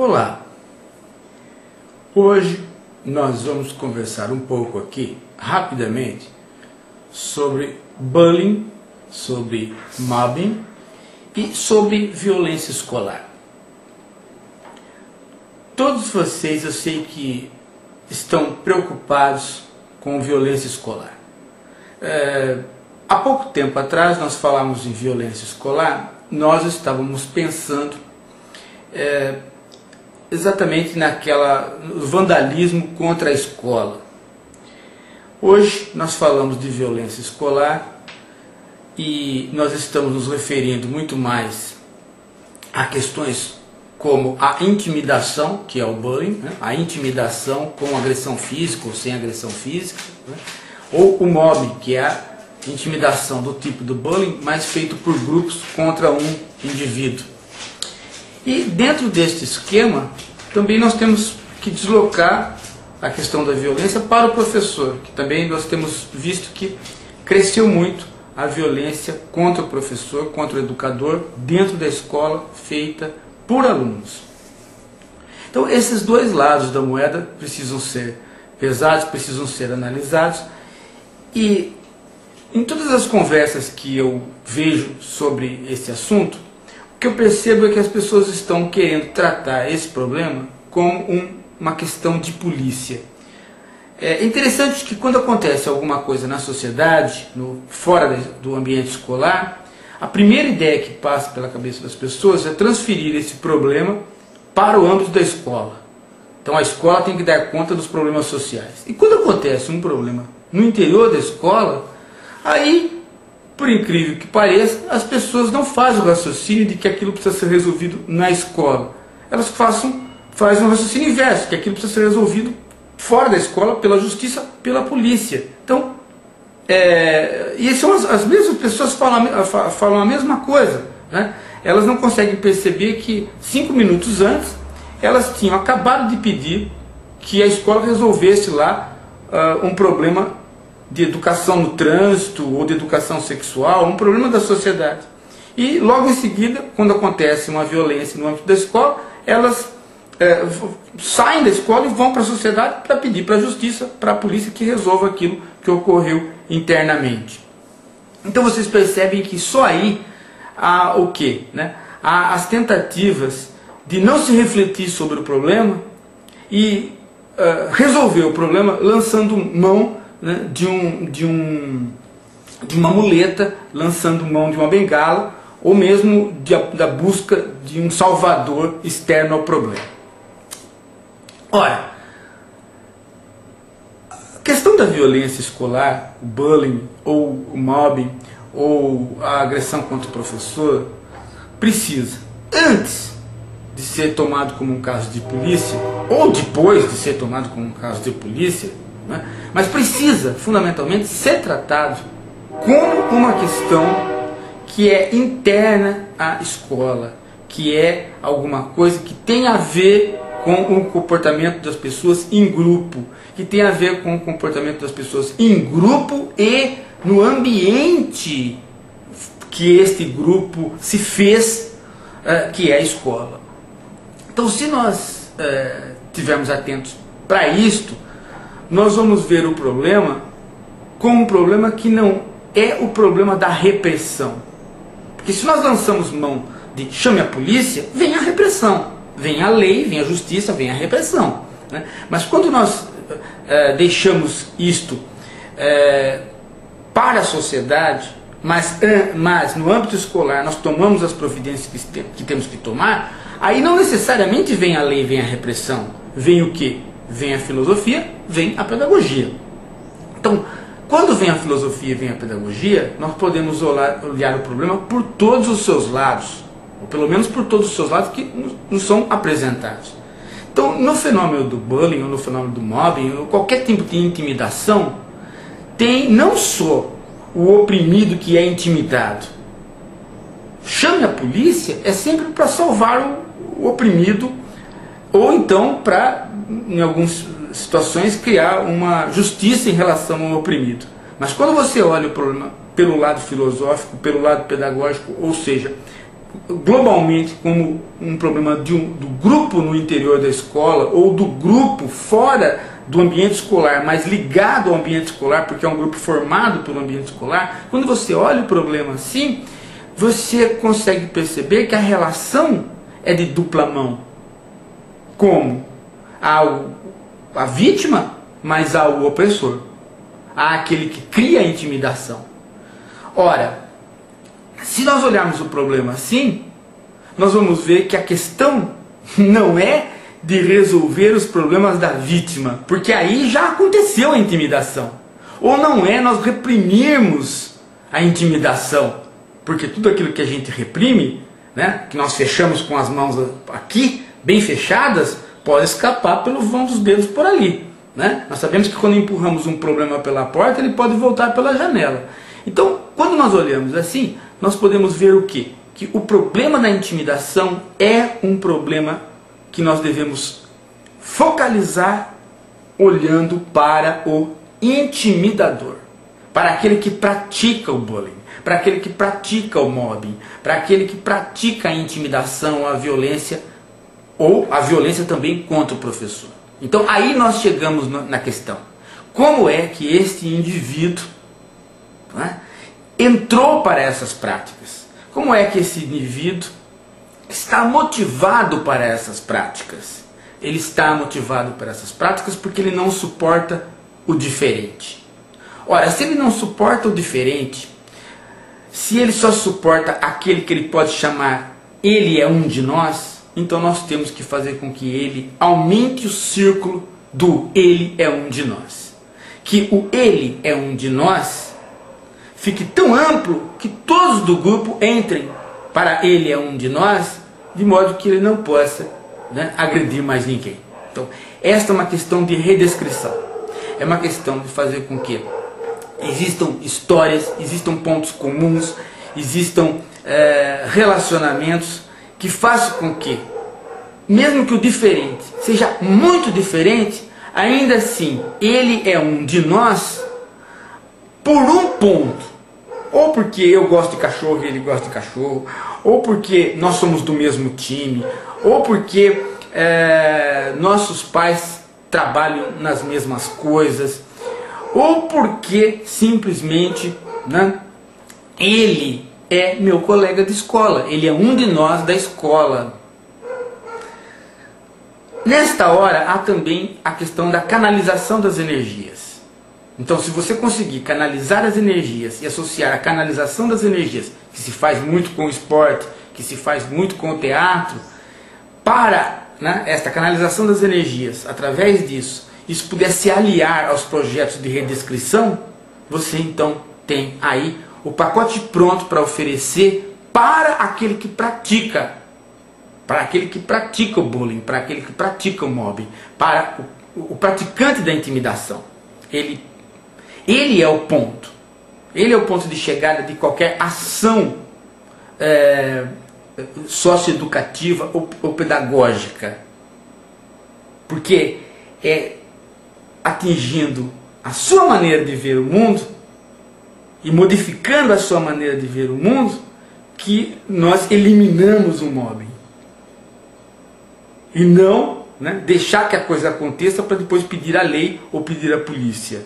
Olá! Hoje nós vamos conversar um pouco aqui, rapidamente, sobre bullying, sobre mobbing e sobre violência escolar. Todos vocês, eu sei que estão preocupados com violência escolar. Há pouco tempo atrás nós falamos em violência escolar, nós estávamos pensando exatamente no vandalismo contra a escola. Hoje nós falamos de violência escolar e nós estamos nos referindo muito mais a questões como a intimidação, que é o bullying, né? A intimidação com agressão física ou sem agressão física, né? Ou o mobbing, que é a intimidação do tipo do bullying, mas feito por grupos contra um indivíduo. E dentro deste esquema, também nós temos que deslocar a questão da violência para o professor, que também nós temos visto que cresceu muito a violência contra o professor, contra o educador, dentro da escola, feita por alunos. Então esses dois lados da moeda precisam ser pesados, precisam ser analisados, e em todas as conversas que eu vejo sobre esse assunto, o que eu percebo é que as pessoas estão querendo tratar esse problema como uma questão de polícia. É interessante que quando acontece alguma coisa na sociedade, fora do ambiente escolar, a primeira ideia que passa pela cabeça das pessoas é transferir esse problema para o âmbito da escola. Então a escola tem que dar conta dos problemas sociais. E quando acontece um problema no interior da escola, aí, por incrível que pareça, as pessoas não fazem o raciocínio de que aquilo precisa ser resolvido na escola. Elas fazem um raciocínio inverso, que aquilo precisa ser resolvido fora da escola, pela justiça, pela polícia. Então, e são as mesmas pessoas falam a mesma coisa, né? Elas não conseguem perceber que 5 minutos antes, elas tinham acabado de pedir que a escola resolvesse lá um problema de educação no trânsito ou de educação sexual, um problema da sociedade. E logo em seguida, quando acontece uma violência no âmbito da escola, elas saem da escola e vão para a sociedade para pedir para a justiça, para a polícia que resolva aquilo que ocorreu internamente. Então vocês percebem que só aí há o quê? Né? Há as tentativas de não se refletir sobre o problema e resolver o problema lançando mão, né, de uma muleta, lançando mão de uma bengala, ou mesmo da busca de um salvador externo ao problema. Ora, a questão da violência escolar, o bullying, ou o mobbing, ou a agressão contra o professor, precisa, antes de ser tomado como um caso de polícia, ou depois de ser tomado como um caso de polícia, né, mas precisa, fundamentalmente, ser tratado como uma questão que é interna à escola, que é alguma coisa que tem a ver com o comportamento das pessoas em grupo, que tem a ver com o comportamento das pessoas em grupo e no ambiente que este grupo se fez, que é a escola. Então, se nós estivermos atentos para isto, nós vamos ver o problema como um problema que não é o problema da repressão. Porque se nós lançamos mão de chame a polícia, vem a repressão, vem a lei, vem a justiça, vem a repressão, né? Mas quando nós deixamos isto para a sociedade, mas no âmbito escolar nós tomamos as providências que temos que tomar, aí não necessariamente vem a lei, vem a repressão, vem o quê? Vem a filosofia, vem a pedagogia. Então, quando vem a filosofia e vem a pedagogia, nós podemos olhar o problema por todos os seus lados, ou pelo menos por todos os seus lados que nos são apresentados. Então, no fenômeno do bullying, ou no fenômeno do mobbing, ou qualquer tipo de intimidação, tem não só o oprimido que é intimidado. Chame a polícia é sempre para salvar o oprimido, ou então para, em algumas situações, criar uma justiça em relação ao oprimido. Mas quando você olha o problema pelo lado filosófico, pelo lado pedagógico, ou seja, globalmente como um problema do grupo no interior da escola ou do grupo fora do ambiente escolar, mas ligado ao ambiente escolar, porque é um grupo formado pelo ambiente escolar, quando você olha o problema assim, você consegue perceber que a relação é de dupla mão. Como? Há a vítima, mas há o opressor. Há aquele que cria a intimidação. Ora, se nós olharmos o problema assim, nós vamos ver que a questão não é de resolver os problemas da vítima, porque aí já aconteceu a intimidação. Ou não é nós reprimirmos a intimidação, porque tudo aquilo que a gente reprime, né, que nós fechamos com as mãos aqui, bem fechadas, pode escapar pelo vão dos dedos por ali. Né? Nós sabemos que quando empurramos um problema pela porta, ele pode voltar pela janela. Então, quando nós olhamos assim, nós podemos ver o quê? Que o problema da intimidação é um problema que nós devemos focalizar olhando para o intimidador, para aquele que pratica o bullying, para aquele que pratica o mobbing, para aquele que pratica a intimidação, a violência, ou a violência também contra o professor. Então aí nós chegamos na questão. Como é que este indivíduo, né, entrou para essas práticas? Como é que esse indivíduo está motivado para essas práticas? Ele está motivado para essas práticas porque ele não suporta o diferente. Ora, se ele não suporta o diferente, se ele só suporta aquele que ele pode chamar ele é um de nós, então nós temos que fazer com que ele aumente o círculo do ele é um de nós. Que o ele é um de nós fique tão amplo que todos do grupo entrem para ele é um de nós, de modo que ele não possa, né, agredir mais ninguém. Então, esta é uma questão de redescrição. É uma questão de fazer com que existam histórias, existam pontos comuns, existam relacionamentos que façam com que, mesmo que o diferente seja muito diferente, ainda assim ele é um de nós por um ponto. Ou porque eu gosto de cachorro e ele gosta de cachorro, ou porque nós somos do mesmo time, ou porque nossos pais trabalham nas mesmas coisas, ou porque simplesmente, né, ele é meu colega de escola, ele é um de nós da escola. Nesta hora há também a questão da canalização das energias. Então, se você conseguir canalizar as energias e associar a canalização das energias, que se faz muito com o esporte, que se faz muito com o teatro, para, né, esta canalização das energias, através disso, isso puder se aliar aos projetos de redescrição, você então tem aí o pacote pronto para oferecer para aquele que pratica, o bullying, para aquele que pratica o mobbing, para o praticante da intimidação. Ele é o ponto. Ele é o ponto de chegada de qualquer ação socioeducativa ou pedagógica. Porque é atingindo a sua maneira de ver o mundo e modificando a sua maneira de ver o mundo que nós eliminamos o mobbing. E não, né, deixar que a coisa aconteça para depois pedir a lei ou pedir a polícia.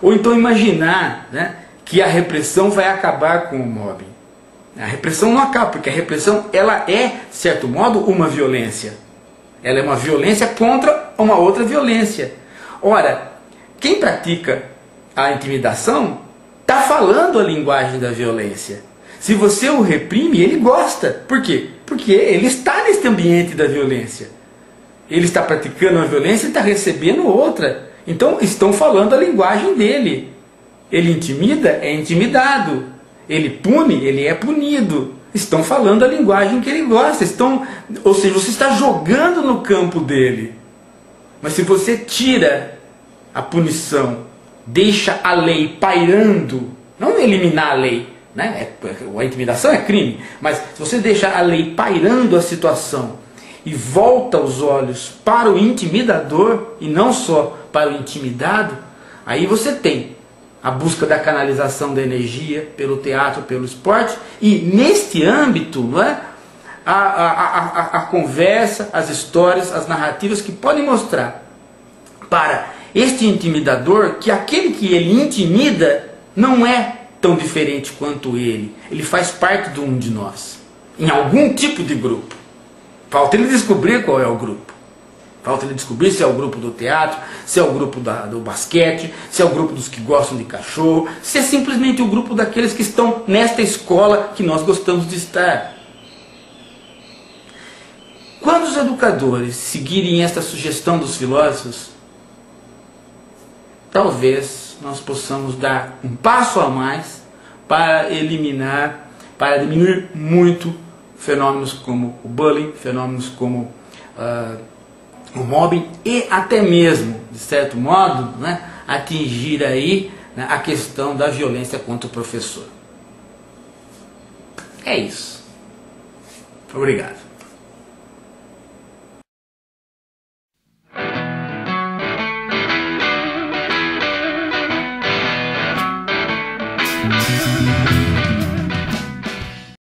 Ou então imaginar, né, que a repressão vai acabar com o mobbing. A repressão não acaba, porque a repressão ela é, de certo modo, uma violência. Ela é uma violência contra uma outra violência. Ora, quem pratica a intimidação está falando a linguagem da violência. Se você o reprime, ele gosta. Por quê? Porque ele está nesse ambiente da violência. Ele está praticando uma violência e está recebendo outra. Então estão falando a linguagem dele. Ele intimida, é intimidado. Ele pune, ele é punido. Estão falando a linguagem que ele gosta. Ou seja, você está jogando no campo dele. Mas se você tira a punição, deixa a lei pairando, não eliminar a lei, né? A intimidação é crime, mas se você deixa a lei pairando a situação e volta os olhos para o intimidador e não só para o intimidado, aí você tem a busca da canalização da energia pelo teatro, pelo esporte, e neste âmbito, não é, a conversa, as histórias, as narrativas que podem mostrar para este intimidador que aquele que ele intimida não é tão diferente quanto ele. Ele faz parte de um de nós, em algum tipo de grupo. Falta ele descobrir qual é o grupo. Falta ele descobrir se é o grupo do teatro, se é o grupo do basquete, se é o grupo dos que gostam de cachorro, se é simplesmente o grupo daqueles que estão nesta escola que nós gostamos de estar. Quando os educadores seguirem esta sugestão dos filósofos, talvez nós possamos dar um passo a mais para diminuir muito fenômenos como o bullying, fenômenos como o mobbing e até mesmo, de certo modo, né, atingir aí, né, a questão da violência contra o professor. É isso. Obrigado. Música